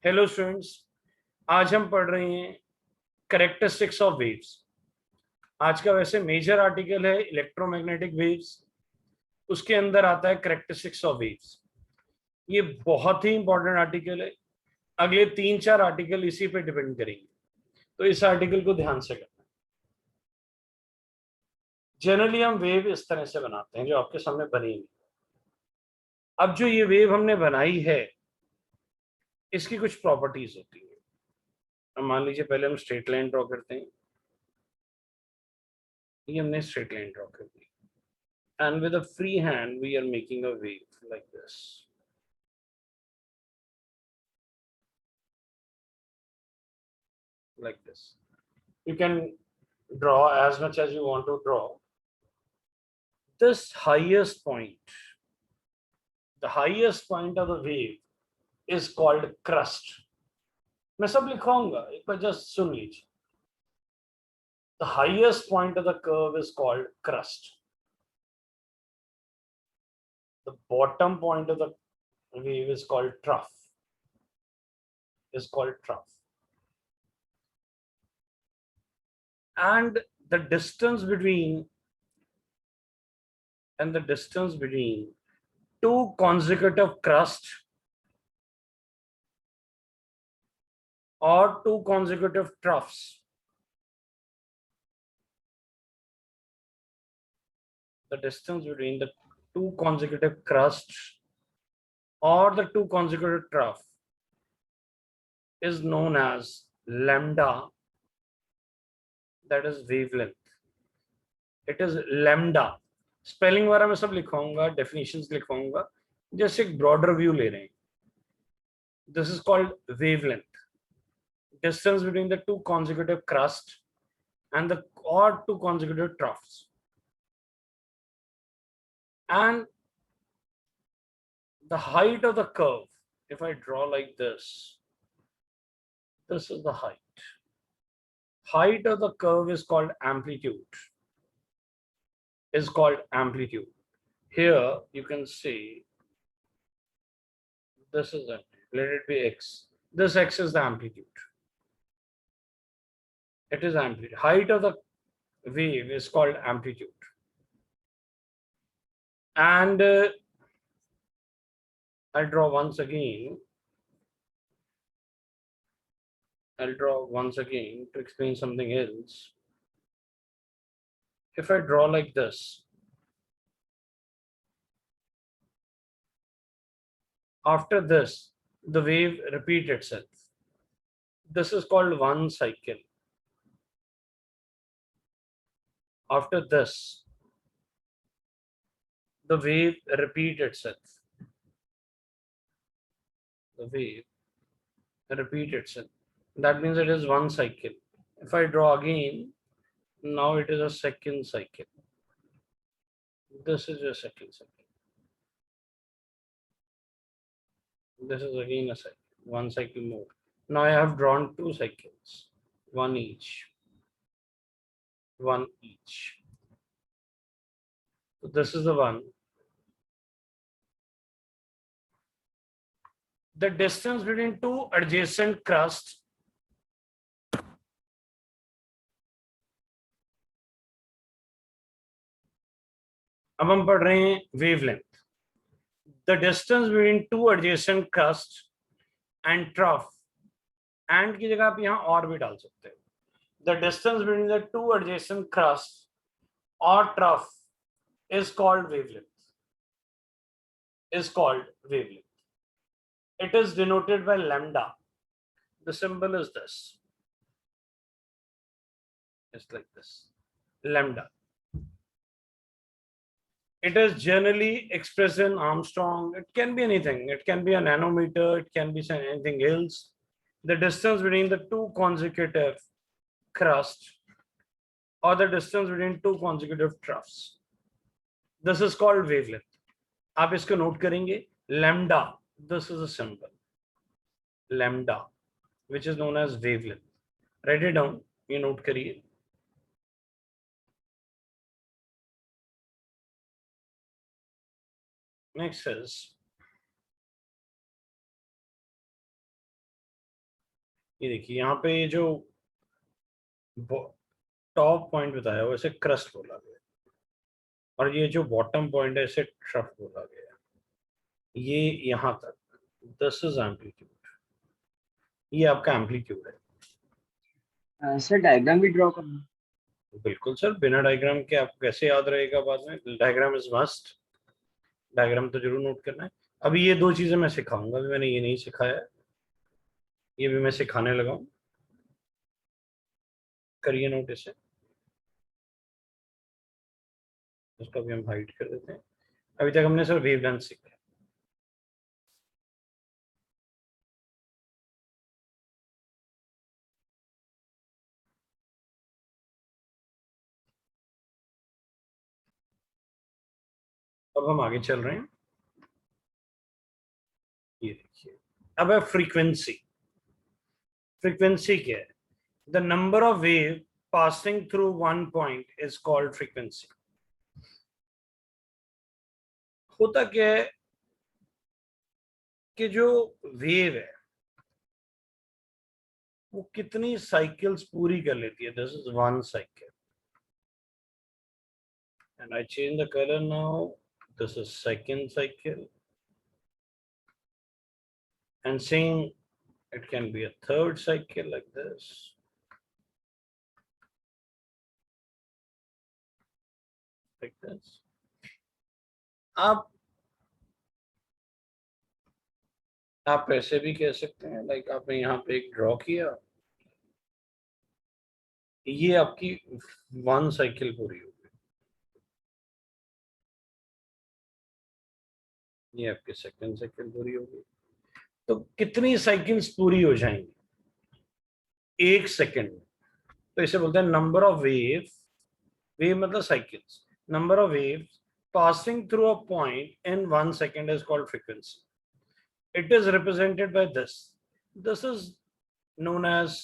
Hello students, आज हम पढ़ रहे हैं करेक्टरिस्टिक्स ऑफ वेव्स। आज का वैसे मेजर आर्टिकल है इलेक्ट्रोमैग्नेटिक वेव्स। उसके अंदर आता है करेक्टरिस्टिक्स ऑफ वेव्स। ये बहुत ही इंपॉर्टेंट आर्टिकल है। अगले 3-4 आर्टिकल इसी पे डिपेंड करेंगे, तो इस आर्टिकल को ध्यान से करना। जनरली हम वेव इस तरह से बनाते हैं जो आपके सामने बनी हुई। अब जो ये वेव हमने बनाई है, इसकी कुछ प्रॉपर्टीज होती है। अब मान लीजिए पहले हम स्ट्रेट लाइन ड्रॉ करते हैं। ये हमने स्ट्रेट लाइन ड्रॉ कर दी, and with a free hand we are making a wave like this. Like this, you can draw as much as you want to draw. This highest point, the highest point of the wave is called crust. मैं सब लिखवाऊंगा, एक बार just सुन लीजिए. The highest point of the curve is called crust. The bottom point of the wave is called trough. Is called trough. And the distance between two consecutive crusts or two consecutive troughs, the distance between the two consecutive crusts or the two consecutive troughs is known as lambda, that is wavelength. It is lambda. Spelling वगैरह मैं सब लिखवाऊंगा, definitions लिखवाऊंगा, जैसे एक broader view ले रहे हैं. This is called wavelength. Distance between the two consecutive crusts and the or two consecutive troughs. And the height of the curve, if I draw like this is the height. Height of the curve is called amplitude. Here you can see this is it. Let it be x. This x is the amplitude. It is amplitude. Height of the wave is called amplitude. And I'll draw once again to explain something else. If I draw like this, after this, the wave repeats itself. This is called one cycle. After this, the wave repeats itself. That means it is one cycle. If I draw again, now it is a second cycle. This is a second cycle. This is again a cycle. One cycle more. Now I have drawn two cycles. One each. So this is the one. The distance between two adjacent crusts अब हम पढ़ रहे हैं wavelength. The distance between two adjacent crusts and trough, and की जगह आप यहाँ और भी डाल सकते हो. The distance between the two adjacent crusts or trough is called wavelength. It is denoted by lambda. The symbol is this. It's like this. Lambda. It is generally expressed in Armstrong. It can be anything. It can be a nanometer. It can be anything else. The distance between the two consecutive crusts or the distance between two consecutive troughs. This is called wavelength. आप इसको note करेंगे. Lambda. This is a symbol. Lambda, which is known as wavelength. Write it down. ये note करिए. Next is ये देखिए यहाँ पे ये जो टॉप पॉइंट बताया हुआ इसे क्रस्ट बोला गया, और ये जो बॉटम पॉइंट है इसे ट्रफ बोला गया। ये यहाँ तक, दिस इज एम्पलीट्यूड, ये आपका एम्पलीट्यूड है। सर डायग्राम भी ड्रॉ करना? बिल्कुल सर, बिना डायग्राम के आपको कैसे याद रहेगा बाद में? डायग्राम इज मस्ट, डायग्राम तो जरूर नोट करना है। अभी ये दो चीजें मैं सिखाऊंगा, अभी मैंने ये नहीं सिखाया है, ये भी मैं सिखाने लगा हूँ, करिए नोट इसे। इसको भी हम हाइड कर देते हैं। अभी तक हमने सर वेवलेंथ सीखा। अब हम आगे चल रहे हैं। ये देखिए, अब है फ्रीक्वेंसी। फ्रीक्वेंसी क्या है? The number of wave passing through one point is called frequency. होता क्या है कि जो वेव है वो कितनी साइकिल्स पूरी कर लेती है, this is one cycle, and I change the colour now, this is second cycle, and saying it can be a third cycle like this, like this. आप ऐसे भी कह सकते हैं, लाइक आपने यहाँ पे एक ड्रॉ किया, ये आपकी वन साइकिल पूरी हो गई, ये आपकी सेकंड साइकिल पूरी हो गई। तो कितनी साइकिल्स पूरी हो जाएंगी एक सेकंड में? तो इसे बोलते हैं नंबर ऑफ वेव, वेव मतलब cycles, number of waves passing through a point in 1 second is called frequency. It is represented by this. This is known as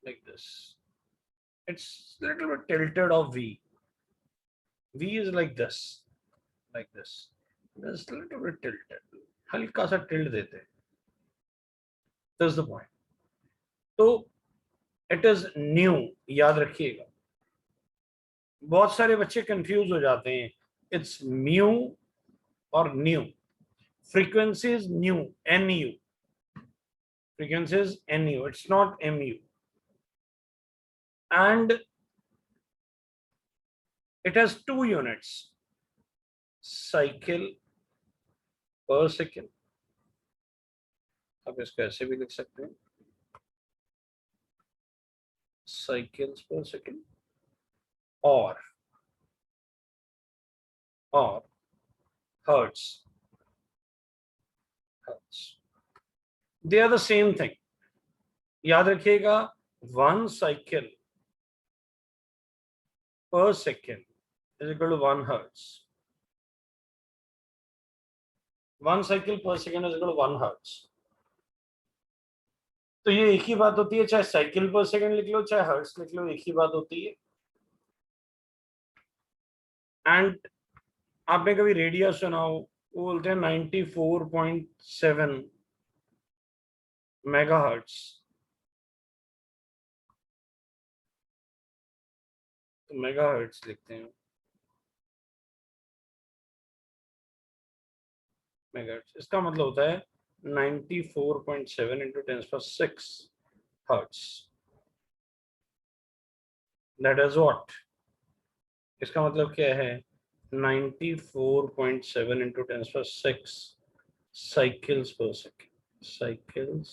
like this. It's a little bit tilted of V. V is like this, like this. It's a little bit tilted. हल्का सा tilt देते हैं. That's the point. तो it is new, याद रखिएगा। बहुत सारे बच्चे कंफ्यूज हो जाते हैं, इट्स म्यू और new. Frequency is new, NU. Frequency is NU, it's not MU. And it has two units, cycle per second, आप इसको ऐसे भी लिख सकते हैं, cycles per second, or hertz. They are the same thing. याद रखिएगा, 1 cycle per second is equal to 1 hertz. 1 cycle per second is equal to 1 hertz. तो ये एक ही बात होती है, चाहे साइकिल पर सेकंड लिख लो चाहे हर्ट्ज लिख लो, एक ही बात होती है। एंड आपने कभी रेडियस सुना हो, वो बोलते हैं 94.7 मेगाहर्ट्ज। तो मेगाहर्ट्ज लिखते हैं, मेगाहर्ट्ज, इसका मतलब होता है 94.7 into 10⁶ hertz. That is what, इसका मतलब क्या है, 94.7 into 10⁶ cycles per second,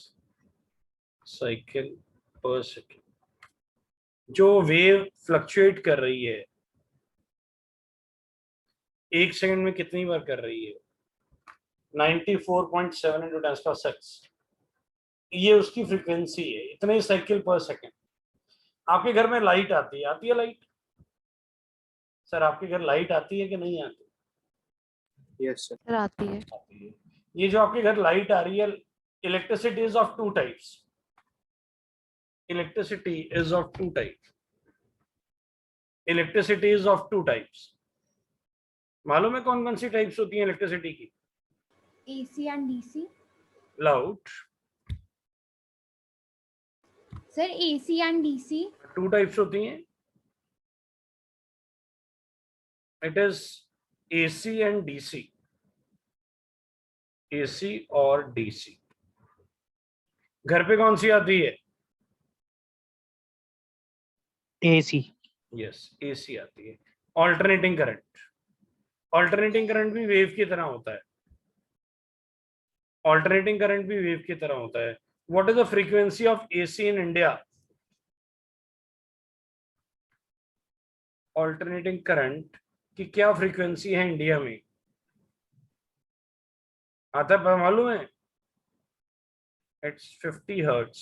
cycle पर सेकेंड। जो वेव फ्लक्चुएट कर रही है एक सेकंड में कितनी बार कर रही है, 94.7 into 10⁶, ये उसकी फ्रीक्वेंसी है, इतने साइकिल पर सेकेंड। आपके घर में लाइट आती है लाइट? सर आपके घर लाइट आती है कि नहीं आती? यस सर, आती है। ये जो आपके घर लाइट आ रही है, electricity is of two types, electricity is of two types, electricity is of two types. मालूम है कौन कौन सी टाइप्स होती हैं इलेक्ट्रिसिटी की? AC and DC. Loud, sir AC and DC. Two types होती हैं. It is AC and DC. AC और DC. घर पे कौन सी आती है? AC. यस, AC आती है. Alternating current. ऑल्टरनेटिंग करंट भी वेव की तरह होता है. ऑल्टरनेटिंग करंट भी वेव की तरह होता है. What is the frequency of AC in India? Alternating current की क्या फ्रीक्वेंसी है इंडिया में? आता है, मालूम है? It's 50 hertz.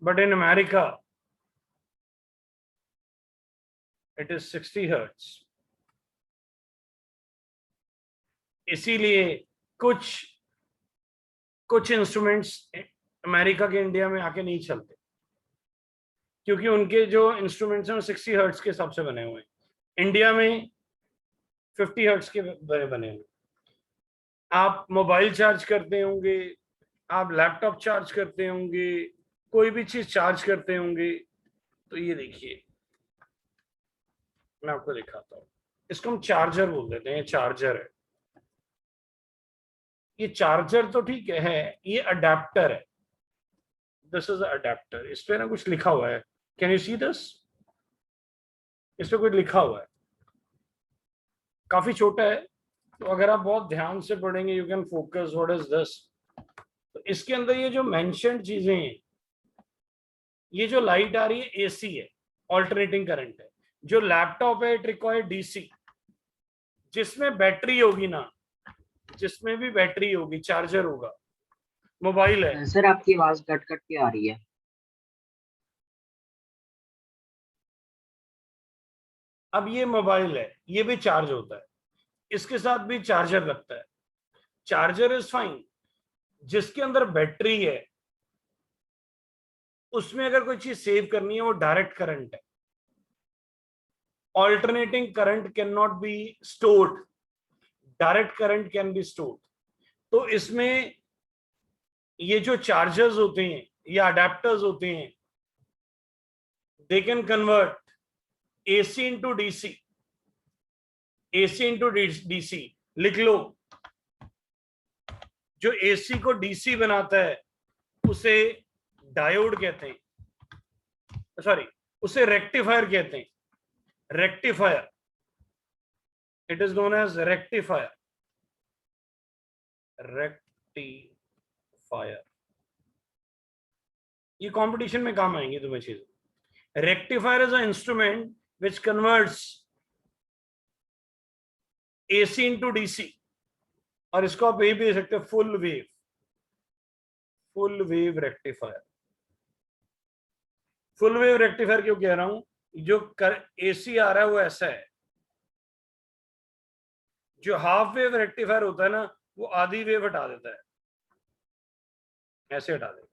But in America it is 60 hertz. इसीलिए कुछ कुछ इंस्ट्रूमेंट्स अमेरिका के इंडिया में आके नहीं चलते, क्योंकि उनके जो इंस्ट्रूमेंट्स हैं वो 60 हर्ट्ज के हिसाब से बने हुए हैं. इंडिया में 50 हर्ट्ज के बने हुए. आप मोबाइल चार्ज करते होंगे, आप लैपटॉप चार्ज करते होंगे, कोई भी चीज चार्ज करते होंगे, तो ये देखिए मैं आपको दिखाता हूँ. इसको हम चार्जर बोल देते हैं. ये चार्जर है. ये चार्जर तो ठीक है, ये अडेप्टर है. This is adapter. इस पे ना कुछ लिखा हुआ है. Can you see this? इस पे कुछ लिखा हुआ है, काफी छोटा है, तो अगर आप बहुत ध्यान से पढ़ेंगे you can focus. What is this? तो इसके अंदर ये जो मेंशन्ड चीजें हैं, ये जो लाइट आ रही है AC है, ऑल्टरनेटिंग करंट है. जो लैपटॉप है इट रिक्वायर DC. जिसमें बैटरी होगी ना, जिसमें भी बैटरी होगी, चार्जर होगा. मोबाइल है. सर आपकी आवाज कट कट के आ रही है. अब ये मोबाइल है, ये भी चार्ज होता है, इसके साथ भी चार्जर लगता है. Charger is fine. जिसके अंदर बैटरी है उसमें अगर कोई चीज सेव करनी है वो डायरेक्ट करंट है. Alternating current can not be stored. Direct current can be stored. तो इसमें ये जो चार्जर्स होते हैं या अडेप्टर्स होते हैं, they can convert AC into DC. AC into DC लिख लो. जो AC को DC बनाता है उसे डायोड कहते हैं, सॉरी उसे रेक्टिफायर कहते हैं. Rectifier. It is known as rectifier. Rectifier. ये कंपटीशन में काम आएंगे तुम्हें चीजें. Rectifier is a instrument which converts AC into DC. और इसको आप यही भी दे सकते हैं full wave. Full wave rectifier. Full wave rectifier क्यों कह रहा हूं? जो AC आ रहा है वो ऐसा है. जो हाफ वेव रेक्टिफायर होता है ना, वो आधी वेव हटा देता है, ऐसे हटा देगा.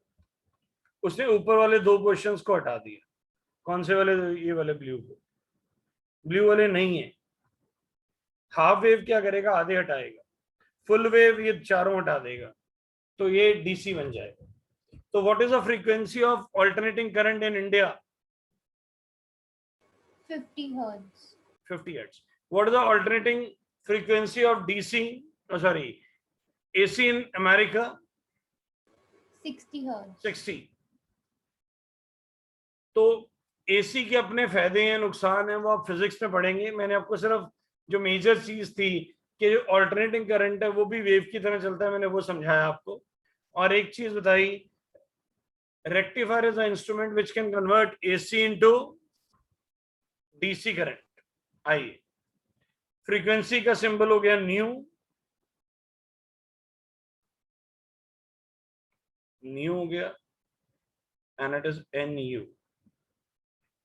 उसने ऊपर वाले दो पोर्शंस को हटा दिया. कौन से वाले? ये वाले ब्लू को. ब्लू वाले नहीं है. हाफ वेव क्या करेगा? आधे हटाएगा. फुल वेव ये चारों हटा देगा, तो ये DC बन जाएगा. तो what is the frequency of alternating current in India? 50 hertz. 50 hertz. What is the alternating frequency of DC? Oh, sorry, AC in America? 60 hertz. 60. तो AC के अपने फायदे हैं, नुकसान हैं, वो आप फिजिक्स में पढ़ेंगे. मैंने आपको सिर्फ जो मेजर चीज थी कि जो ऑल्टरनेटिंग करंट है वो भी वेव की तरह चलता है, मैंने वो समझाया आपको. और एक चीज बताई, rectifier is a instrument which can convert AC into DC current. आइए, फ्रीक्वेंसी का सिंबल हो गया न्यू. न्यू हो गया एंड इट इज NU.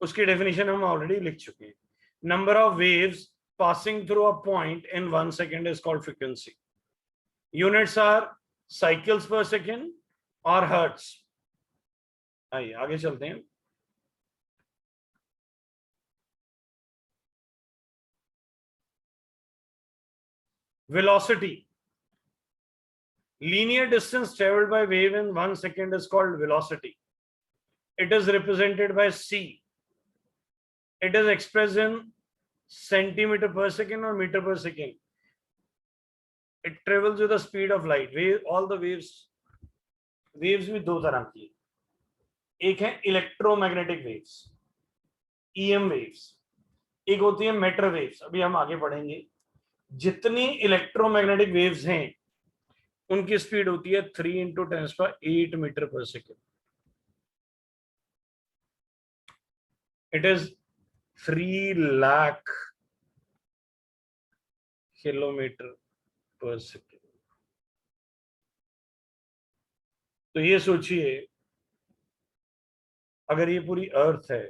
उसकी डेफिनेशन हम ऑलरेडी लिख चुके हैं. Number of waves passing through a point in 1 second is called frequency. Units are cycles per second और हर्ट्स. आइए आगे चलते हैं. Velocity. Linear distance traveled by wave in 1 second is called velocity. It is represented by c. It is expressed in centimeter per second or meter per second. It travels with the speed of light. All the waves भी दो तरह की है. एक है electromagnetic waves, EM waves, एक होती है मैटर वेव्स. अभी हम आगे पढ़ेंगे. जितनी इलेक्ट्रोमैग्नेटिक वेव्स हैं उनकी स्पीड होती है 3 × 10⁸ metre per second. It is 3 lakh kilometre पर सेकेंड. तो ये सोचिए, अगर ये पूरी अर्थ है,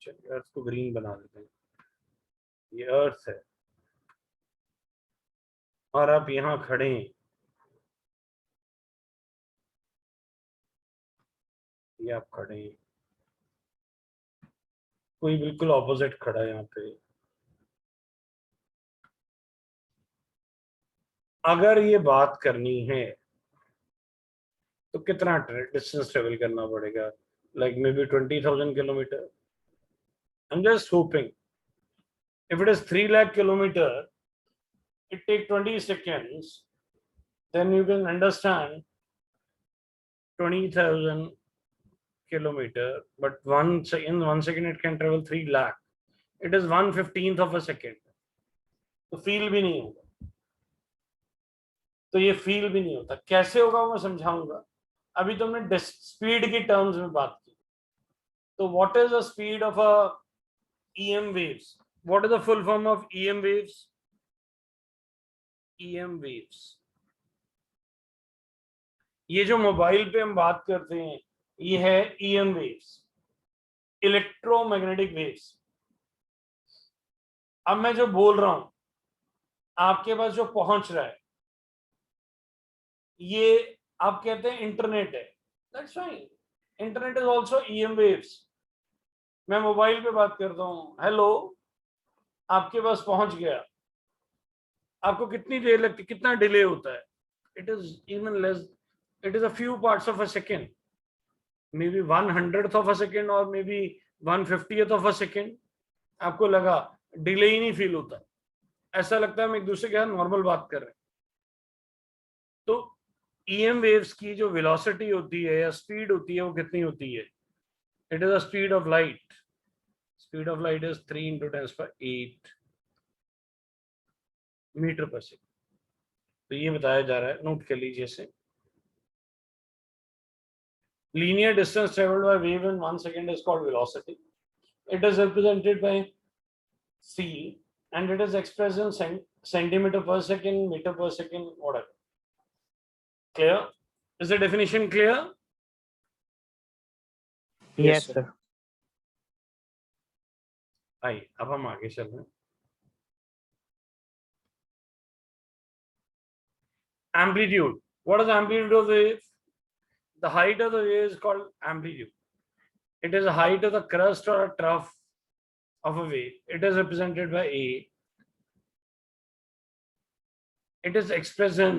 चलिए अर्थ को ग्रीन बना देते हैं, ये अर्थ है और आप यहां खड़े हैं, ये आप खड़े हैं, कोई बिल्कुल ऑपोजिट खड़ा है यहाँ पे. अगर ये बात करनी है तो कितना डिस्टेंस ट्रेवल करना पड़ेगा? Like may be 20,000 kilometre. I am just hoping. If it is 3 lakh kilometre, it take 20 seconds, then you can understand 20,000 kilometer, but in 1 second it can travel 3 lakh. It is 1/15 of a second. तो feel भी नहीं होगा. तो ये feel भी नहीं होता. कैसे होगा वो मैं समझाऊंगा. अभी तो हमने स्पीड की टर्म्स में बात की. तो what is the speed of a EM waves? What is the full form of EM waves? EM waves. ये जो मोबाइल पे हम बात करते हैं ये है EM waves, इलेक्ट्रोमैग्नेटिक वेव्स. अब मैं जो बोल रहा हूं आपके पास जो पहुंच रहा है ये आप कहते हैं इंटरनेट है. That's fine. Internet is also EM waves. मैं मोबाइल पे बात करता हूं, हेलो, आपके पास पहुंच गया. आपको कितनी देर लगती, कितना डिले होता है? It is even less. It is a few parts of a second, may be 1/100th of a second और may be 1/50th of a second. आपको लगा, डिले ही नहीं फील होता. ऐसा लगता है हम एक दूसरे के साथ नॉर्मल बात कर रहे हैं. तो EM वेव्स की जो वेलोसिटी होती है या स्पीड होती है वो कितनी होती है? It is a speed of light. Speed of light is 3 × 10⁸ metre per second. तो ये बताया जा रहा है, नोट कर लीजिए इसे. Linear distance traveled by wave in 1 second is called velocity. It is represented by c and it is expressed in centimeter per second, meter per second, whatever. Clear? Is the definition clear? Yes, sir. आइए अब हम आगे चल रहे हैं. Amplitude. What is the amplitude of the wave? The height of the wave is called amplitude. It is the height of the crust or a trough of a wave. It is represented by A. It is expressed in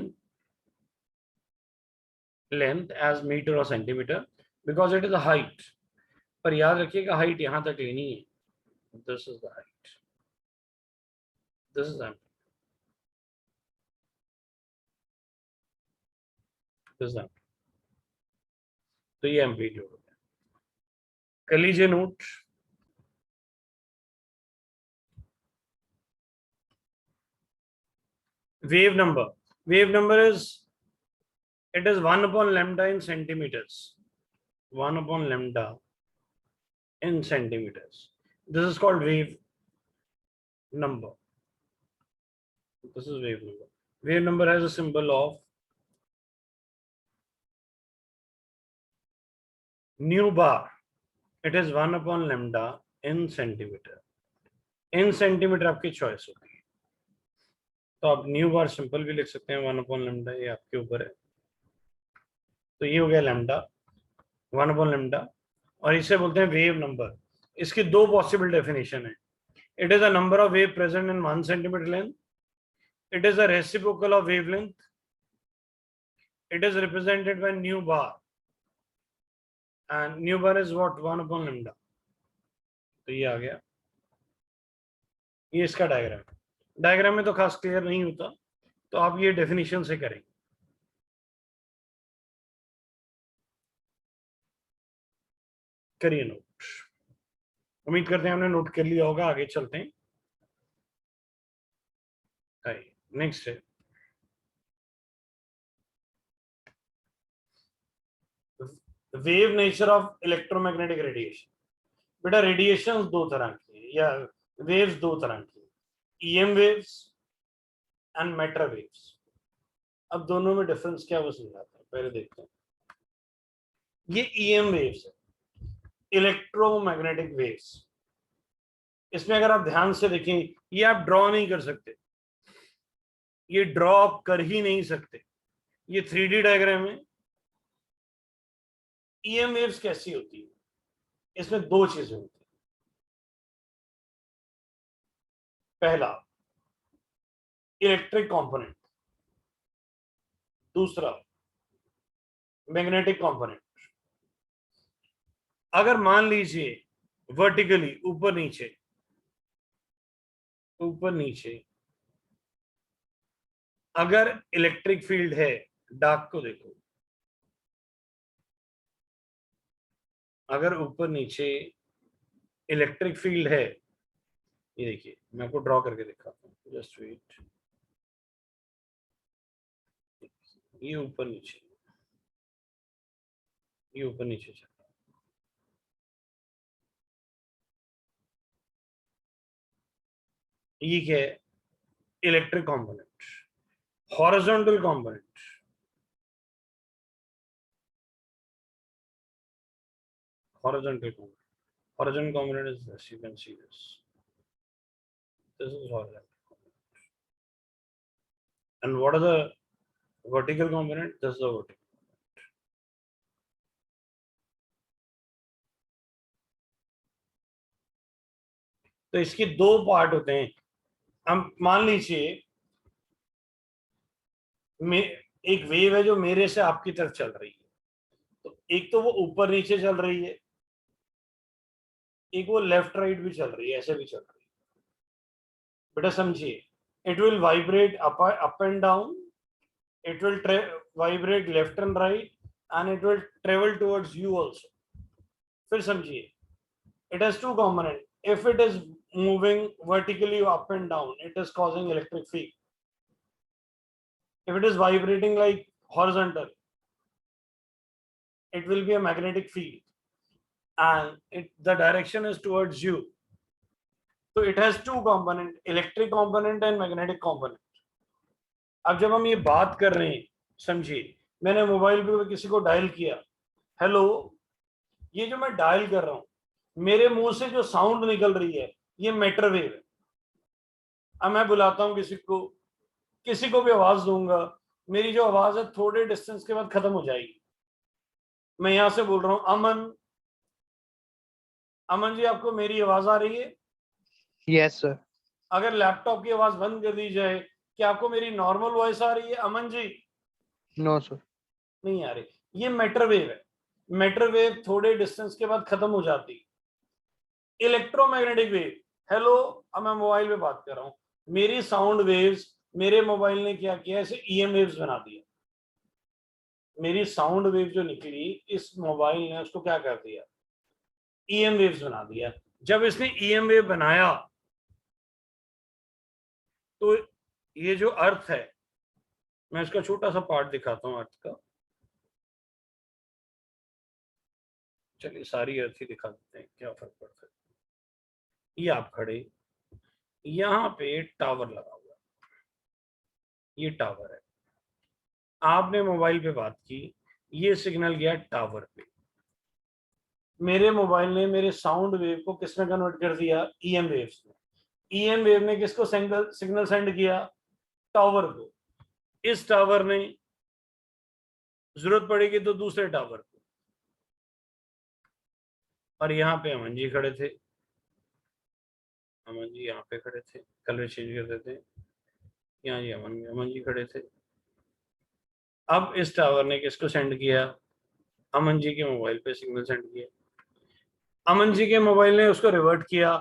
length as meter or centimeter because it is the height. पर याद रखिएगा height यहाँ तक लेनी है. This is the height. This is amplitude. This is amplitude. तो ये amplitude हो गया. कर लीजिए note. Wave number is, it is 1/λ in centimeters. 1/λ in centimeters. This is called wave number. This is wave number. Wave number has a symbol of nu bar. It is 1/λ in centimeter. In centimeter आपकी choice होगी. तो आप new बार simple भी लिख सकते हैं, 1/λ, ये आपके ऊपर है. तो ये हो गया लैम्डा, 1/λ. और इसे बोलते हैं वेव नंबर. इसकी दो पॉसिबल डेफिनेशन है. It is a number of wave present in 1 centimeter length. It is a reciprocal of wavelength. it is represented by nu bar, and nu bar is what 1 upon lambda. तो ये आ गया, ये इसका diagram. Diagram में तो खास clear नहीं होता, तो आप ये डेफिनेशन से करेंगे। करिए नोट। उम्मीद करते हैं हमने नोट कर लिया होगा। आगे चलते हैं। नेक्स्ट है wave nature of electromagnetic radiation. बेटा रेडिएशन दो तरह की या वेव्स दो तरह की, EM waves and matter waves. अब दोनों में डिफरेंस क्या वो समझाते हैं, पहले देखते हैं। ये ईएम वेव्स है, इलेक्ट्रोमैग्नेटिक वेव्स। इसमें अगर आप ध्यान से देखें, ये आप ड्रॉ नहीं कर सकते, ये ड्रॉ आप कर ही नहीं सकते। ये 3D डायग्राम है। ईएम वेव्स कैसी होती है, इसमें दो चीजें होती है। पहला इलेक्ट्रिक कंपोनेंट, दूसरा मैग्नेटिक कंपोनेंट। अगर मान लीजिए वर्टिकली ऊपर नीचे ऊपर नीचे अगर इलेक्ट्रिक फील्ड है, डार्क को देखो, अगर ऊपर नीचे इलेक्ट्रिक फील्ड है, ये देखिए मैं आपको ड्रॉ करके दिखाता हूँ, जस्ट वेट। ये ऊपर नीचे चल रहा है। ये क्या है, electric component. Horizontal component, horizontal component is this, you can see this is horizontal component. And what are the vertical component? This is the vertical. तो इसके दो पार्ट होते हैं। हम मान लीजिए एक वेव है जो मेरे से आपकी तरफ चल रही है, तो एक तो वो ऊपर नीचे चल रही है, एक वो लेफ्ट राइट भी चल रही है, ऐसे भी चल रही है। बेटा समझिए, it will vibrate up and down, it will vibrate left and right, and it will travel towards you also. फिर समझिए, it has two components. If it is moving vertically up and down, it is causing electric field. If it is vibrating like horizontal, it will be a magnetic field, and the direction is towards you. So it has two components, electric component and magnetic component. अब जब हम ये बात कर रहे हैं, समझिए, मैंने मोबाइल पे किसी को डायल किया, हेलो, ये जो मैं डायल कर रहा हूं, मेरे मुंह से जो साउंड निकल रही है, ये मैटर वेव है। अब मैं बुलाता हूं किसी को भी आवाज दूंगा, मेरी जो आवाज है थोड़े डिस्टेंस के बाद खत्म हो जाएगी। मैं यहां से बोल रहा हूं, अमन जी, आपको मेरी आवाज आ रही है? Yes sir. अगर लैपटॉप की आवाज बंद कर दी जाए, क्या आपको मेरी नॉर्मल वॉइस आ रही है अमन जी? No sir. नहीं आ रही। ये मैटर वेव है। मैटर वेव थोड़े डिस्टेंस के बाद खत्म हो जाती है। इलेक्ट्रोमैग्नेटिक वेव, हेलो, अब मैं मोबाइल पे बात कर रहा हूं, मेरी साउंड वेव्स मेरे मोबाइल ने क्या किया, ऐसे ईएम वेव्स बना दिया। मेरी साउंड वेव जो निकली, इस मोबाइल ने उसको क्या कर दिया, ईएम वेव्स बना दिया। जब इसने ईएम वेव बनाया, तो ये जो अर्थ है, मैं इसका छोटा सा पार्ट दिखाता हूं अर्थ का। चलिए सारी अर्थ ही दिखा देते हैं, क्या फर्क पड़ता है। ये आप खड़े, यहां पे टावर लगा हुआ, ये टावर है, आपने मोबाइल पे बात की, ये सिग्नल गया टावर पे, मेरे मोबाइल ने मेरे साउंड वेव को किसमें कन्वर्ट कर दिया, ईएम वेव्स में। ईएम वेव ने किसको सिग्नल सेंड किया, टावर को। इस टावर ने जरूरत पड़ेगी तो दूसरे टावर को। और यहाँ पे अमन जी खड़े थे, अमन जी यहाँ पे खड़े थे, कलर चेंज कर देते हैं, यहाँ जी अमन जी खड़े थे। अब इस टावर ने किसको सेंड किया? अमन जी के मोबाइल पे सिग्नल सेंड किया। अमन जी के मोबाइल ने उसको रिवर्ट किया,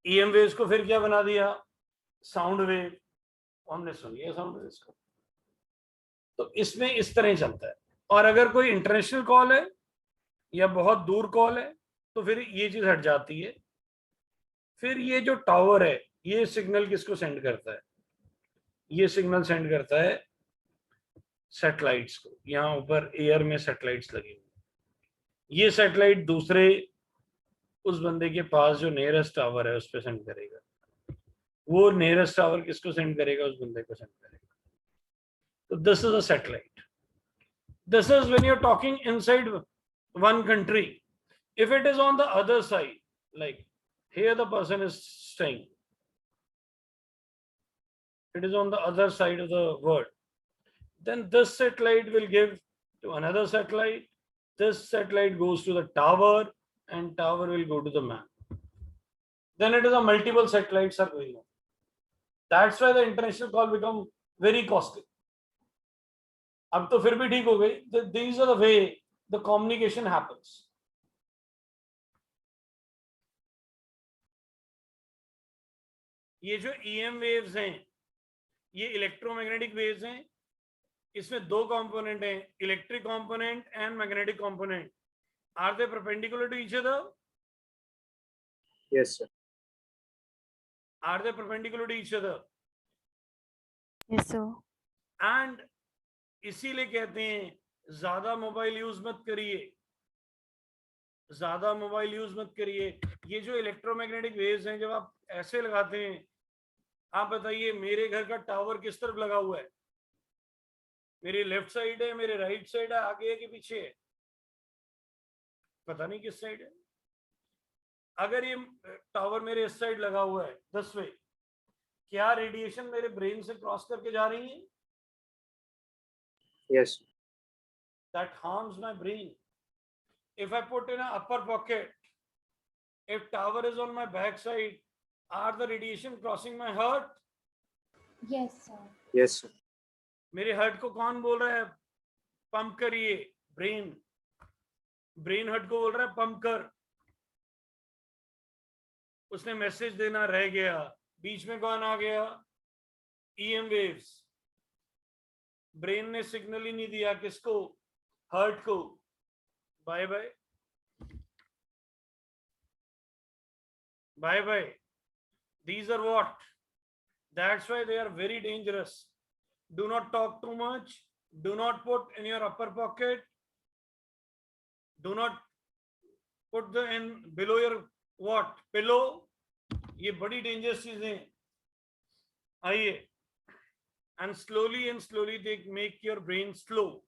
ईएम वेव्स को फिर क्या बना दिया? Sound wave. हमने सुन लिया साउंड वेव्स को। तो इसमें इस तरह ही चलता है। और अगर कोई इंटरनेशनल कॉल है या बहुत दूर कॉल है तो फिर ये चीज हट जाती है। फिर ये जो टावर है ये सिग्नल किसको सेंड करता है? ये सिग्नल सेंड करता है सैटेलाइट्स को। यहाँ ऊपर एयर में सैटेलाइट्स लगी हुई, ये सैटेलाइट दूसरे उस बंदे के पास जो नियरेस्ट टावर है उस पर सेंड करेगा। वो नियरेस्ट टावर किसको सेंड करेगा? उस बंदे को सेंड करेगा। तो this is a satellite. This is when you're talking inside one country. If it is on the other side, like here the person is staying, it is on the other side of the world, then this satellite will give to another satellite. This satellite goes to the tower and tower will go to the man. Then it is a multiple satellites are going on. That's why the international call become very costly. अब तो फिर भी ठीक हो गई. These are the way the communication happens. ये जो EM waves हैं ये इलेक्ट्रोमैग्नेटिक वेव्स हैं. इसमें दो कंपोनेंट हैं, electric component and magnetic component. Are they perpendicular to each other? Yes, sir. Are they perpendicular to each other? Yes, sir. And इसीलिए कहते हैं ज्यादा मोबाइल यूज मत करिए, ज्यादा मोबाइल यूज मत करिए. ये जो इलेक्ट्रोमैग्नेटिक वेव्स हैं जब आप ऐसे लगाते हैं, आप बताइए मेरे घर का टावर किस तरफ लगा हुआ है? मेरी लेफ्ट साइड है, मेरे राइट साइड है, आगे है कि पीछे है? पता नहीं किस साइड है. अगर ये टावर मेरे इस साइड लगा हुआ है 10 वे, क्या रेडिएशन मेरे ब्रेन से क्रॉस करके जा रही है? Yes. That harms my brain. If I put in an upper pocket, if tower is on my back side, are the radiation crossing my heart? Yes, sir. Yes, sir. मेरे heart को कौन बोल रहा है पंप करिए? Brain. Brain heart को बोल रहा है पंप कर. उसने मैसेज देना रह गया, बीच में कौन आ गया? EM waves. ब्रेन ने सिग्नल ही नहीं दिया किसको? हार्ट को. Bye bye bye bye. These are what? That's why they are very dangerous. Do not talk too much. Do not put in your upper pocket. Do not put the in below your what? Pillow. ये बड़ी dangerous चीजें. आइए. And slowly they make your brain slow.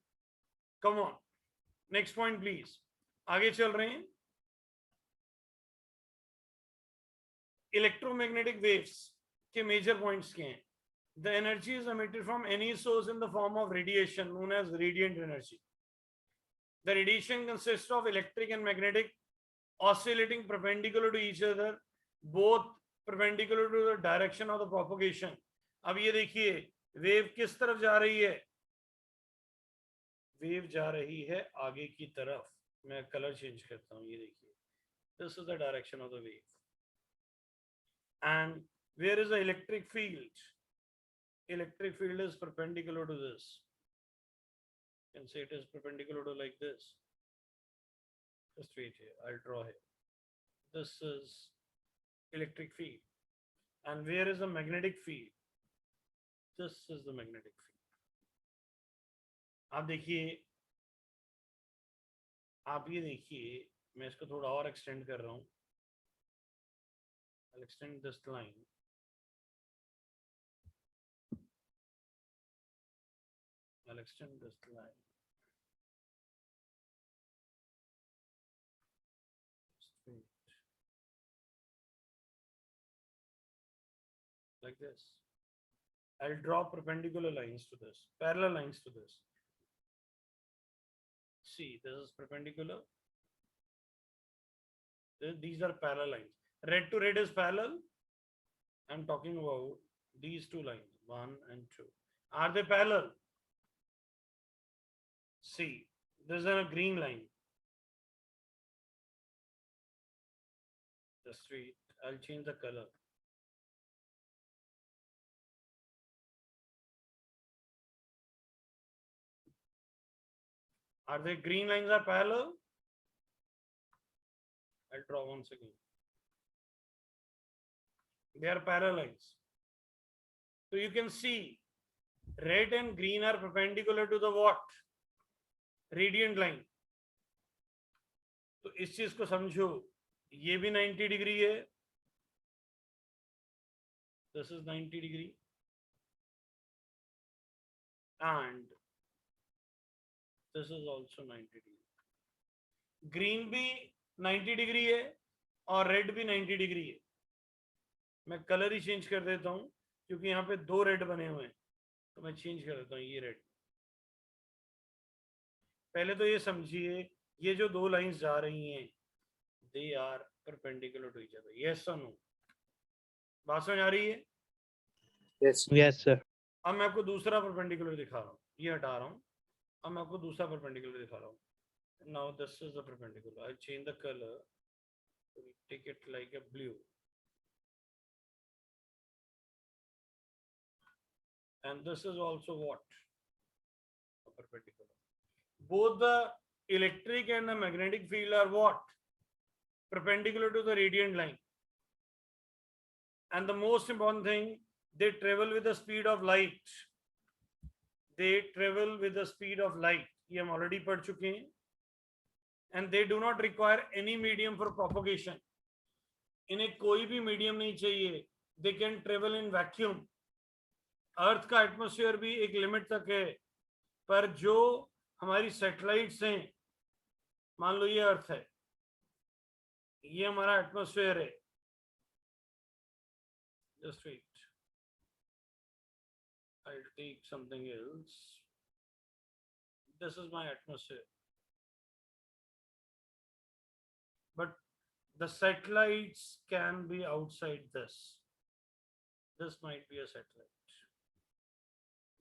Come on. Next point please. आगे चल रहे हैं. Electromagnetic waves के major points के हैं. The energy is emitted from any source in the form of radiation known as radiant energy. The radiation consists of electric and magnetic oscillating perpendicular to each other, both perpendicular to the direction of the propagation. अब ये देखिए wave किस तरफ जा रही है? Wave जा रही है आगे की तरफ. मैं कलर चेंज करता हूँ. ये देखिए, this is the direction of the wave. And where is the electric field? Electric field is perpendicular to this. You can say it is perpendicular to like this. Just wait here, I'll draw here. This is electric field. And where is the magnetic field? This is the magnetic field. आप देखिए, आप ये देखिए, मैं इसको थोड़ा और extend कर रहा हूँ. I'll extend this line. I'll extend this line. Straight. Like this. I'll draw perpendicular lines to this, parallel lines to this. See, this is perpendicular. These are parallel lines. Red to red is parallel. I'm talking about these two lines, 1 and 2. Are they parallel? See, there's a green line. Just wait. I'll change the color. Are the green lines are parallel? I'll draw once again. They are parallel lines. So you can see red and green are perpendicular to the what? Radiant line. तो इस चीज को समझो, ये भी 90 degree है. This is 90 degree. And this is also 90 degree. Green भी 90 degree है और रेड भी 90 डिग्री है. मैं कलर ही चेंज कर देता हूं क्योंकि यहाँ पे दो रेड बने हुए हैं, तो मैं चेंज कर देता हूँ ये रेड. पहले तो ये समझिए, ये जो दो लाइंस जा रही हैं, they are perpendicular to each other. Yes और नो? बात समझ आ रही है? Yes. Yes, sir. अब मैं आपको दूसरा परपेंडिकुलर दिखा रहा हूँ. ये हटा रहा हूँ. अब मैं आपको दूसरा परपेंडिकुलर दिखा रहा हूँ. Now this is the perpendicular. I'll change the color. Take it like a blue. And this is also what? A perpendicular. Both the electric and the magnetic field are what? Perpendicular to the radiant line. And the most important thing, they travel with the speed of light. They travel with the speed of light. ये हम already पढ़ चुके हैं. And they do not require any medium for propagation. इन्हें कोई भी medium नहीं चाहिए. They can travel in vacuum. अर्थ का एटमॉस्फेयर भी एक लिमिट तक है, पर जो हमारी सैटेलाइट्स हैं, मान लो ये अर्थ है, ये हमारा एटमॉस्फेयर है. Just wait, I'll take something else. This is my atmosphere. But the satellites can be outside this. This might be a satellite.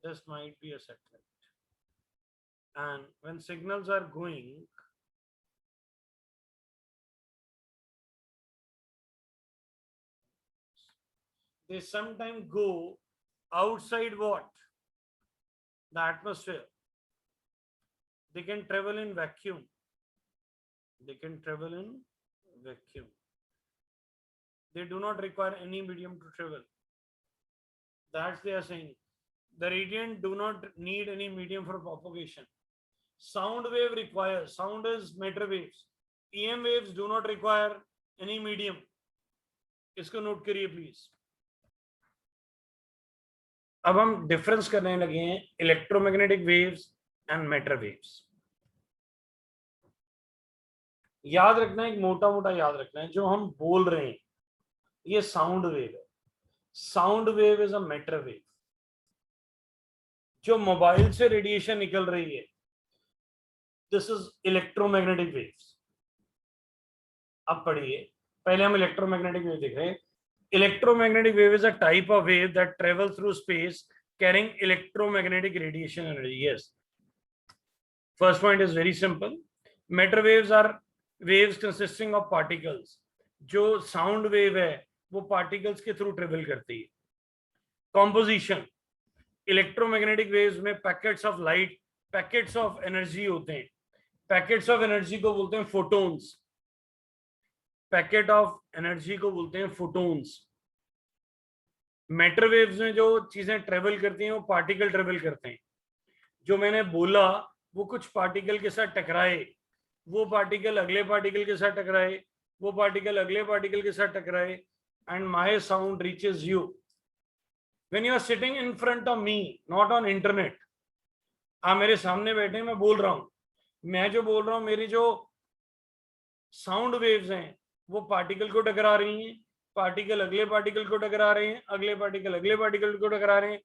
This might be a satellite. And when signals are going, they sometimes go outside what? The atmosphere. They can travel in vacuum. They can travel in vacuum. They do not require any medium to travel. That's they are saying. The radiant do not need any medium for propagation. Sound wave requires, sound is matter waves. EM waves do not require any medium. इसको note करिए please. अब हम difference करने लगे हैं electromagnetic waves and matter waves. याद रखना, एक मोटा मोटा याद रखना है, जो हम बोल रहे हैं ये साउंड वेव है. Sound wave is a matter wave. जो मोबाइल से रेडिएशन निकल रही है, दिस इज इलेक्ट्रोमैग्नेटिक वेव्स. अब पढ़िए, पहले हम इलेक्ट्रोमैग्नेटिक वेव देख रहे हैं. Electromagnetic wave is a type of wave that travels through space carrying electromagnetic radiation energy. Yes. First point is very simple. Matter waves are waves consisting of particles. जो sound wave है वो particles के through travel करती है. Composition. Electromagnetic waves में packets of light, packets of energy होते हैं. Packets of energy को बोलते हैं photons. पैकेट ऑफ एनर्जी को बोलते हैं फोटोन्स. मैटर वेव्स में जो चीजें ट्रेवल करती हैं वो पार्टिकल ट्रेवल करते हैं. जो मैंने बोला वो कुछ पार्टिकल के साथ टकराए, वो पार्टिकल अगले पार्टिकल के साथ टकराए, वो पार्टिकल अगले पार्टिकल के साथ टकराए, and my sound reaches you when you are sitting in front of me, not on internet. आप मेरे सामने बैठे, मैं बोल रहा हूं, मैं जो बोल रहा हूं, मेरी जो साउंड वेव्स हैं वो पार्टिकल को टकरा रही हैं, पार्टिकल अगले पार्टिकल को टकरा रहे हैं, अगले पार्टिकल अगले पार्टिकल को टकरा रहे हैं,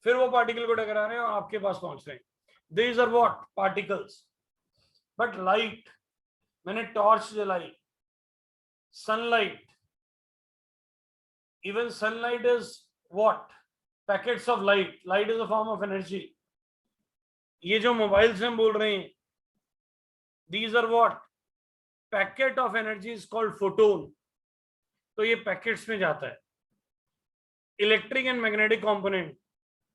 फिर वो पार्टिकल को टकरा रहे हैं और आपके पास पहुंच रहे हैं. These are what? Particles. But light, मैंने टॉर्च जलाई, sunlight, even sunlight is what? Packets of light. Light is a form of energy. ये जो मोबाइल से हम बोल रहे हैं These are what? Packet of energy is called photon. तो ये पैकेट्स में जाता है. Electric and magnetic component,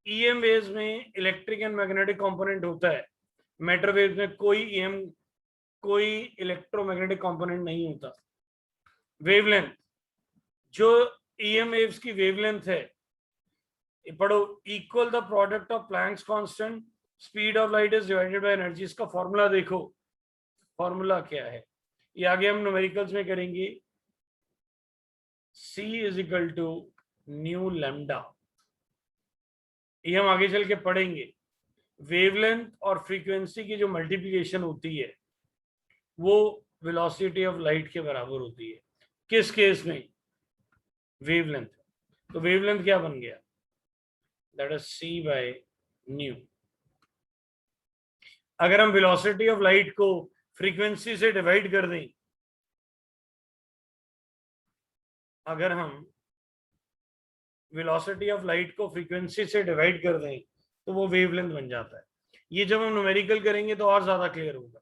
EM waves में इलेक्ट्रिक एंड मैग्नेटिक कंपोनेंट होता है. मैटर वेव्स में कोई इलेक्ट्रोमैग्नेटिक कंपोनेंट नहीं होता. वेवलेंथ, जो ईएम वेव्स की वेवलेंथ है, पढ़ो, equal the product of Planck's constant speed of light is divided by energy. इसका फॉर्मूला देखो. फॉर्मूला क्या है ये आगे हम न्यूमेरिकल्स में करेंगे. C is equal to nu lambda. ये हम आगे चल के पढ़ेंगे. वेवलेंथ और फ्रीक्वेंसी की जो मल्टीप्लिकेशन होती है वो वेलोसिटी ऑफ लाइट के बराबर होती है. किस केस में? वेवलेंथ. तो वेवलेंथ क्या बन गया? That is C by nu. अगर हम वेलोसिटी ऑफ लाइट को फ्रीक्वेंसी से डिवाइड कर दें, अगर हम वेलोसिटी ऑफ लाइट को फ्रीक्वेंसी से डिवाइड कर दें तो वो वेवलेंथ बन जाता है. ये जब हम न्यूमेरिकल करेंगे तो और ज्यादा क्लियर होगा.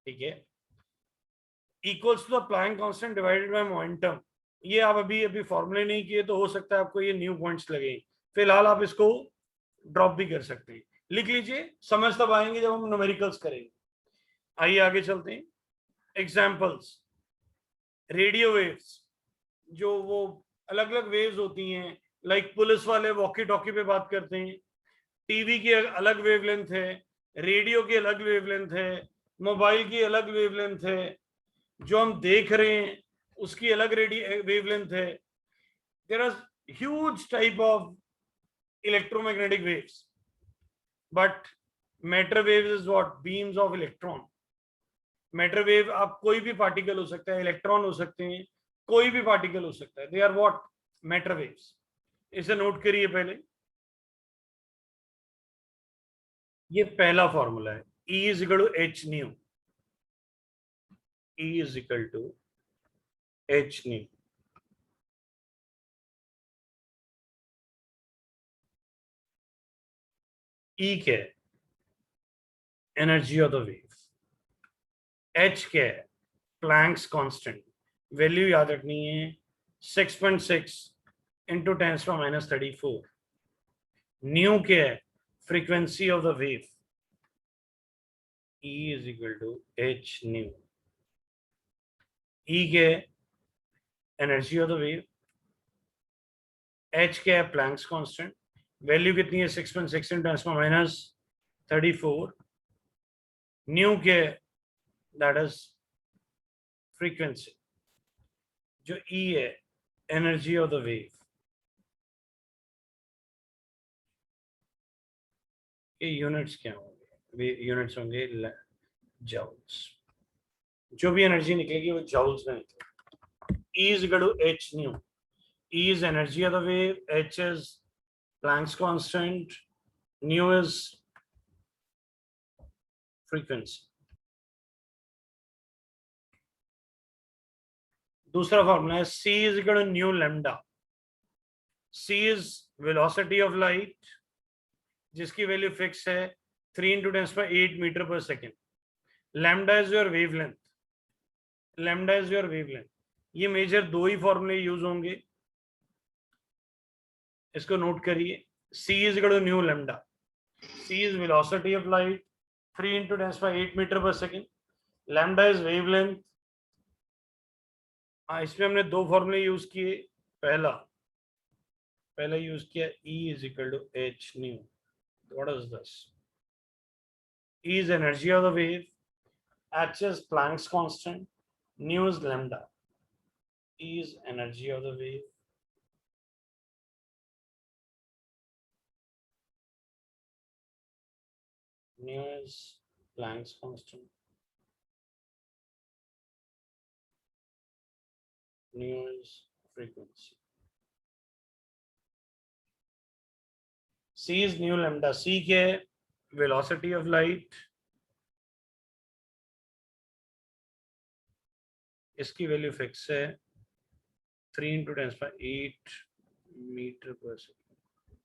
ठीक है. Equals to the Planck constant divided by momentum. ये आप अभी फॉर्मूले नहीं किए तो हो सकता है आपको ये न्यू पॉइंट्स लगे. फिलहाल आप इसको ड्रॉप भी कर सकते हैं. लिख लीजिए, समझ तब आएंगे जब हम न्यूमेरिकल्स करेंगे. आइए आगे चलते हैं. एग्जाम्पल्स. रेडियो वेव्स, जो वो अलग अलग वेव्स होती हैं, लाइक पुलिस वाले वॉकी टॉकी पे बात करते हैं. टीवी की अलग वेवलेंथ है, रेडियो की अलग वेवलेंथ है, मोबाइल की अलग वेवलेंथ है, जो हम देख रहे हैं उसकी अलग वेवलेंथ है. There are huge type of electromagnetic waves, but matter waves is what? Beams of electron. Matter wave आप कोई भी पार्टिकल हो सकता है, इलेक्ट्रॉन हो सकते हैं, कोई भी पार्टिकल हो सकता है. They are what? Matter waves. इसे नोट करिए पहले. ये पहला फॉर्मूला है. E is equal to h nu. E is equal to h nu. E क्या है? Energy of the wave. H क्या है? Planck's constant. वैल्यू याद रखनी है 6.6 इंटू 10⁻⁻34. न्यू क्या है? Frequency of the wave. E is equal to h nu. E क्या है? Energy of the wave. H क्या है? Planck's constant. वैल्यू कितनी है? 6.6 इंटू 10⁻34. न्यू क्या है? That is frequency. जो E है, एनर्जी ऑफ द वेव. ये यूनिट्स क्या होंगे? यूनिट्स होंगे जूल्स. जो भी एनर्जी निकलेगी वो जूल्स में निकलेगी. E is equal to h nu. E is energy of the wave, h is Planck's constant, nu is frequency. दूसरा फॉर्मूला है C is equal to nu lambda. C is velocity of light, जिसकी value fix है 3 × 10⁸ metre per second. Lambda is your wavelength. Lambda is your wavelength. ये major दो ही फॉर्मूले use होंगे, इसको note करिए. C is equal to nu lambda. C is velocity of light, 3 × 10⁸ metre per second. Lambda is wavelength. इसमें हमने दो फॉर्मूले यूज किए. पहला यूज किया E is equal to h nu. What is this? E is energy of the wave, h is Planck's constant, nu is lambda. E is energy of the wave, nu is Planck's constant, nu is frequency. C is nu lambda. C के velocity of light, इसकी value fix है 3 × 10⁸ metre per second.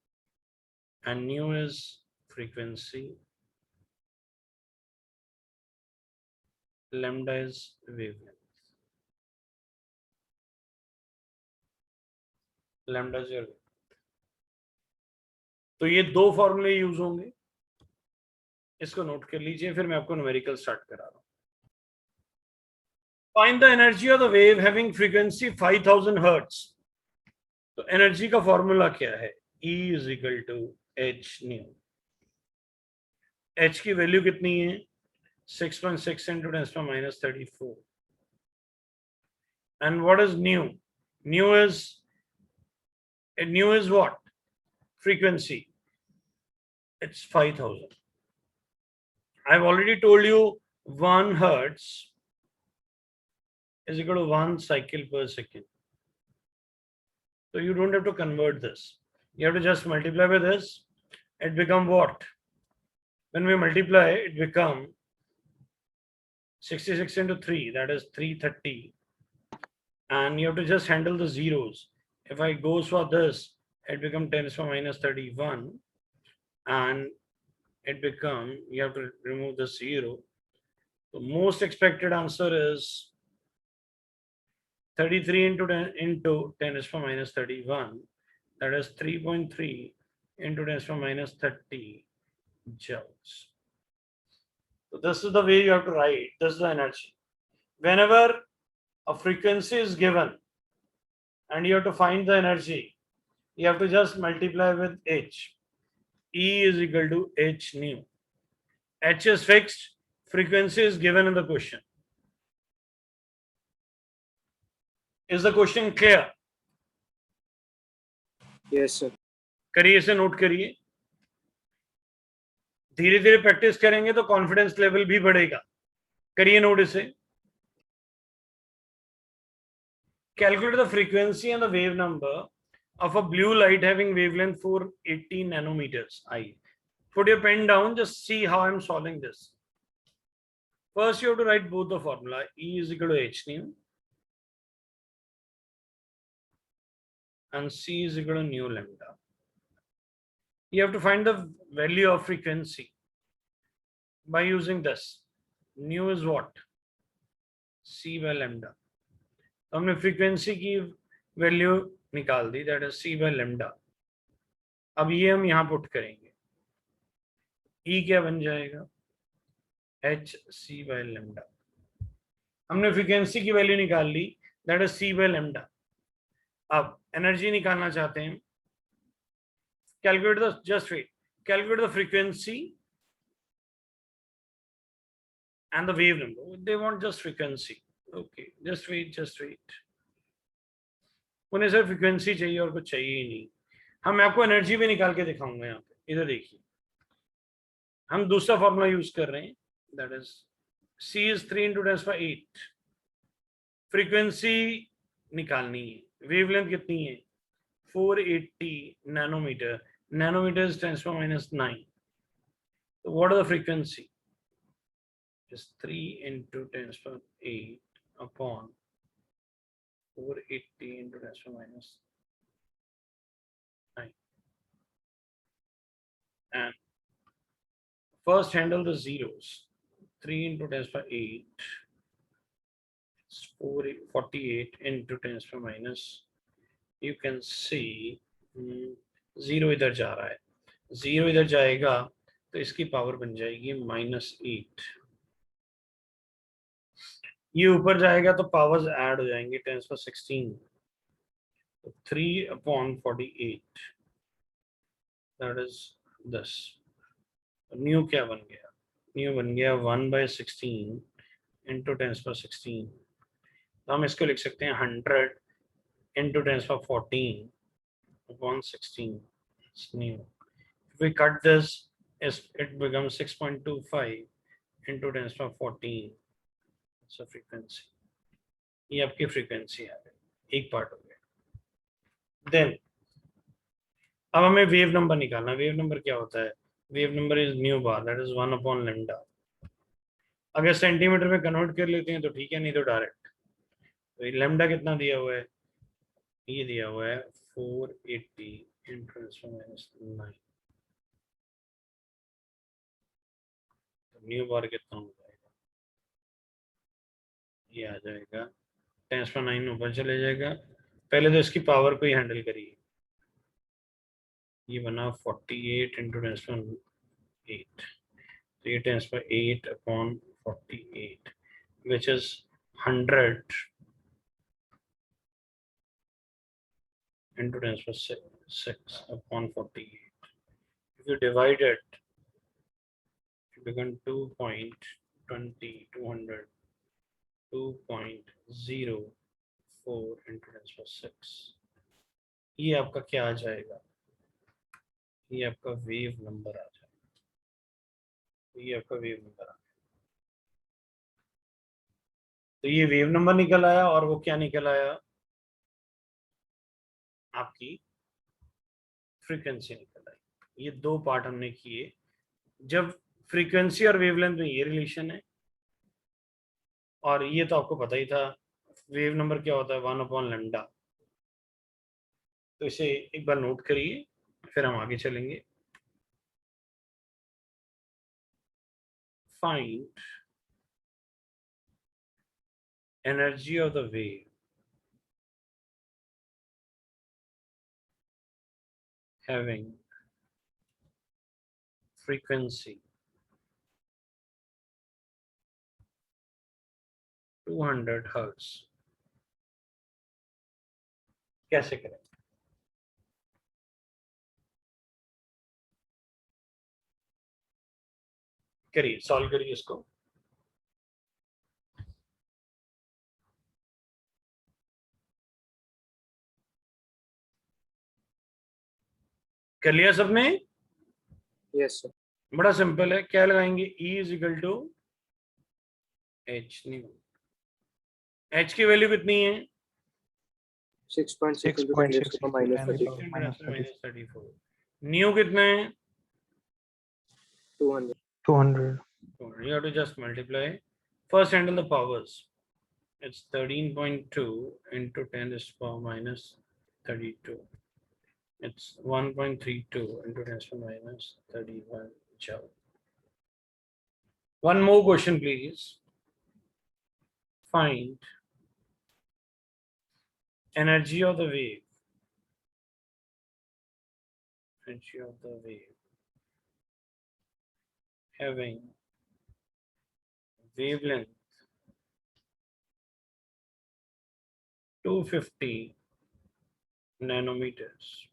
And nu is frequency. lambda is wavelength. Lambda is your wavelength. तो ये दो फॉर्मूले use होंगे, इसको note कर लीजिए, फिर मैं आपको न्यूमेरिकल स्टार्ट करा रहा हूं. Find the energy of the wave having frequency 5000 hertz. तो एनर्जी का फॉर्मूला क्या है? E is equal to h nu. h की वैल्यू कितनी है? 6.6 into 10 to the minus 34. And what is nu? Nu is what? Frequency. It's 5000. I've already told you 1 hertz is equal to 1 cycle per second. So you don't have to convert this. You have to just multiply by this. It become what? When we multiply, it become 66 into 3, that is 330. And you have to just handle the zeros. If I go for this, it become 10 to the minus 31. And it become, you have to remove the 0. The most expected answer is 33 into 10 to the minus 31. That is 3.3 into 10 to the minus 30 joules. So this is the way you have to write. This is the energy. Whenever a frequency is given and you have to find the energy, you have to just multiply with h. E is equal to h nu. H is fixed. Frequency is given in the question. Is the question clear? Yes, sir. करिए, इसे note करिए. धीरे धीरे practice करेंगे तो confidence level भी बढ़ेगा. करिए नोट इसे. Calculate the frequency and the wave number of a blue light having wavelength 480 nanometers. I put your pen down, just see how I'm solving this. First, you have to write both the formula. E is equal to h nu and C is equal to nu lambda. You have to find the value of frequency by using this. Nu is what? C by lambda. तो हमने frequency की value निकाल दी, that is C by lambda. अब ये हम यहाँ put करेंगे. E क्या बन जाएगा? h C by lambda. हमने फ्रीक्वेंसी की वैल्यू निकाल ली, that is C by lambda. अब एनर्जी निकालना चाहते हैं. Calculate the, just wait, calculate the frequency and the wave number. They want just frequency. Okay, just wait. उन्हें सिर्फ फ्रीक्वेंसी चाहिए और कुछ चाहिए ही नहीं. हम आपको एनर्जी भी निकाल के दिखाऊंगा यहाँ पे. इधर देखिए, हम दूसरा फॉर्मूला यूज कर रहे हैं, that is C is 3 into 10 to the 8. Frequency निकालनी है. वेवलेंथ कितनी है? 480 nanometre. Nanometer is 10 to the minus 9. So what is the frequency? Just 3 into 10 to the 8 upon 480 into 10 to the minus 9. And first handle the zeros. 3 into 10 to the 8. It's 48 into 10 to the minus. You can see 0 इधर जा रहा है. 0 इधर जाएगा तो इसकी power बन जाएगी -8. ये ऊपर जाएगा तो पावर्स ऐड हो जाएंगे 10 to the 16. तो 3 upon 48, that is this. New क्या बन गया? न्यू बन गया 1 by 16 into 10 to the 16. तो हम इसको लिख सकते हैं 100 into 10 to the 14 upon 16. It's new. If we cut this, it becomes 6.25 into 10 to the 14. It's a frequency. ये आपकी फ्रीक्वेंसी है, एक पार्ट हो गया. देन अब हमें वेव नंबर निकालना. वेव नंबर क्या होता है? Wave number is new bar, that is 1 upon lambda. अगर सेंटीमीटर में कन्वर्ट कर लेते हैं तो ठीक है, नहीं तो डायरेक्ट. तो लैम्डा कितना दिया हुआ है? ये दिया हुआ है 480 into 10 to the minus 9. New बार कितना हो जाएगा? ये आ जाएगा 10⁻9 ऊपर चले जाएगा। पहले तो इसकी पावर को ही हैंडल करिए। ये बना 48 इंटू 10⁻8, तो ये 10⁻8 upon 48 which is 100 into 10⁻6 upon 48. If you divide it, it becomes 2.20, 200, 2.04 into 10⁻6. ये आपका क्या आ जाएगा? ये आपका वेव नंबर आ जाएगा। ये आपका वेव नंबर आ गया। तो ये वेव नंबर निकल आया, और वो क्या निकल आया? आपकी फ्रीक्वेंसी निकल आई। ये दो पार्ट हमने किए। जब फ्रीक्वेंसी और वेवलेंथ में ये रिलेशन है, और ये तो आपको पता ही था, वेव नंबर क्या होता है? 1/λ। तो इसे एक बार नोट करिए, फिर हम आगे चलेंगे। Find energy of the wave having frequency 200 hertz। कैसे करें? करिए, सॉल्व करिए इसको। कर लिया सबने? Yes, sir. बड़ा सिंपल है। क्या लगाएंगे? E is equal to h nu. H की वैल्यू कितनी है? 6.6 into 10 raised to the minus 30. 34। New कितना है? 200. 200. You have to just multiply. First handle the powers. It's 13.2 into 10 raised to the power minus 32. It's 1.32 into 10 raised to the minus 31 joule. One more question, please. Find energy of the wave. Energy of the wave having wavelength 250 nanometers.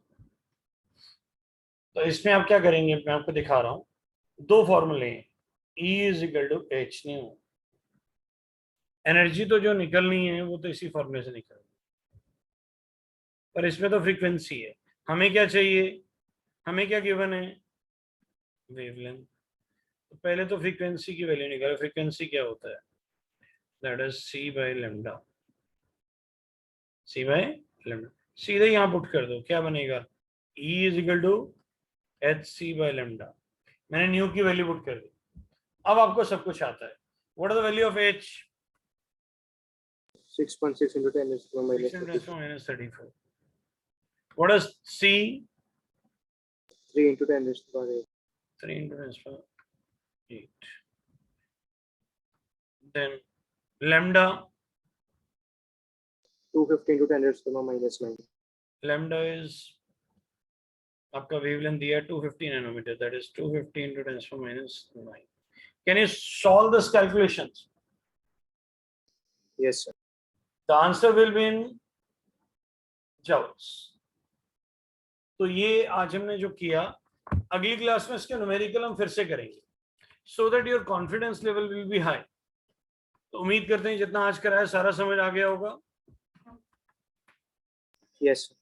तो इसमें आप क्या करेंगे? मैं आपको दिखा रहा हूं। दो फॉर्मूले हैं। E is equal to h nu. Energy तो जो निकलनी है वो तो इसी फॉर्मूले से निकल, पर इसमें तो फ्रीक्वेंसी है। हमें क्या चाहिए? हमें क्या गिवन है? वेवलेंथ। तो पहले तो फ्रीक्वेंसी की वैल्यू निकालो। फ्रीक्वेंसी क्या होता है? That is c by lambda. c by lambda सीधे यहाँ पुट कर दो, क्या बनेगा? E is equal to h c by lambda. मैंने न्यू की वैल्यू पुट कर दी। अब आपको सब कुछ आता है। What is the value of h? 6.6 into 10 raised to the minus 30. minus 34. What is c? 3 into 10 raised to the power 8. 3 into 10 to the power 8. Then lambda. 250 into 10 raised to the minus 9. Lambda is आपका wavelength दिया 250 nanometre, that is 250 into 10 to the minus 9. Can you solve this calculations? Yes, sir. The answer will be in joules. तो ये आज हमने जो किया, अगली class में इसके न्यूमेरिकल हम फिर से करेंगे, so that your confidence level will be high. तो उम्मीद करते हैं जितना आज कराया सारा समझ आ गया होगा। Yes, sir.